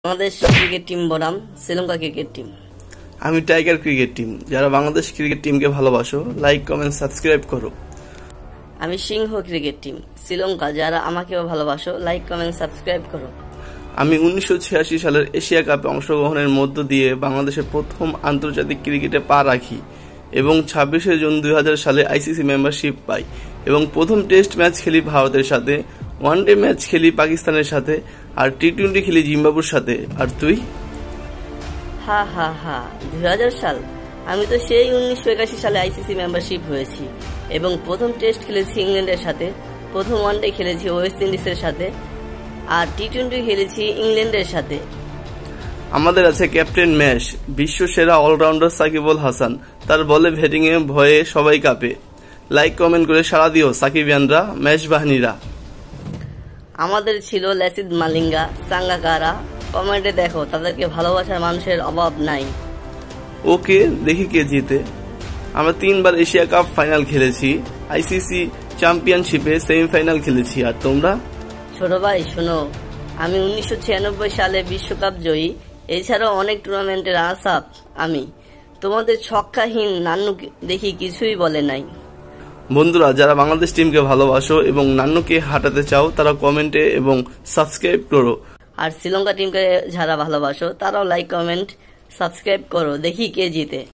Bangladesh cricket team বনাম Sri Lanka cricket team. আমি tiger cricket team. যারা বাংলাদেশ ক্রিকেট টিমকে ভালোবাসো, লাইক কমেন্ট সাবস্ক্রাইব করো। আমি সিংহ ক্রিকেট টিম শ্রীলঙ্কা। যারা আমাকেও ভালোবাসো, লাইক কমেন্ট সাবস্ক্রাইব করো। আমি 1986 সালের এশিয়া কাপে অংশগ্রহণের মধ্য দিয়ে বাংলাদেশের প্রথম আন্তর্জাতিক ক্রিকেটে পা রাখি এবং 26শে জুন 2000 সালে আইসিসি মেম্বারশিপ পাই এবং প্রথম টেস্ট ম্যাচ খেলি ভারতের সাথে, ওয়ানডে ম্যাচ খেলি পাকিস্তানের সাথে, আর টি-20 খেলি জিম্বাবুর সাথে। আর তুই? হা হা হা, 2000 সাল? আমি তো সেই 1981 সালে আইসিসি মেম্বারশিপ হয়েছি এবং প্রথম টেস্ট খেলেছি ইংল্যান্ডের সাথে, প্রথম ওয়ানডে খেলেছি ওয়েস্ট ইন্ডিজের সাথে, আর টি-20 খেলেছি ইংল্যান্ডের সাথে। আমাদের আছে ক্যাপ্টেন ম্যাশ, বিশ্ব সেরা অলরাউন্ডার সাকিব আল হাসান। তার বলে ব্যাটিংয়ে ভয়ে সবাই কাঁপে। লাইক কমেন্ট করে সাড়া দিও সাকিবিয়ানরা, ম্যাশ বাহিনীরা। আমাদের ছিল লাসিথ মালিঙ্গা, সাঙ্গাকারা। কমেন্টে দেখো, তাদেরকে ভালোবাসার মানুষের অভাব নাই। ওকে, দেখি কে জিতে। আমরা 3 বার এশিয়া কাপ ফাইনাল খেলেছি, আইসিসি চ্যাম্পিয়নশিপে সেমিফাইনাল খেলেছি। আর তোমরা? ছোট ভাই শোনো, আমি 1996 সালে বিশ্বকাপ জয়ী, এছাড়াও অনেক টুর্নামেন্টে রানার্স আপ আমি। তোমাদের ছক্কাহীন নান্নু দেখি কিছুই বলে নাই। বন্ধুরা, যারা বাংলাদেশ টিমকে ভালোবাসো এবং নান্নুকে হাঁটাতে চাও, তারা কমেন্টে এবং সাবস্ক্রাইব করো। আর শ্রীলঙ্কা টিমকে যারা ভালোবাসো, তারাও লাইক কমেন্ট সাবস্ক্রাইব করো। দেখি কে জিতে।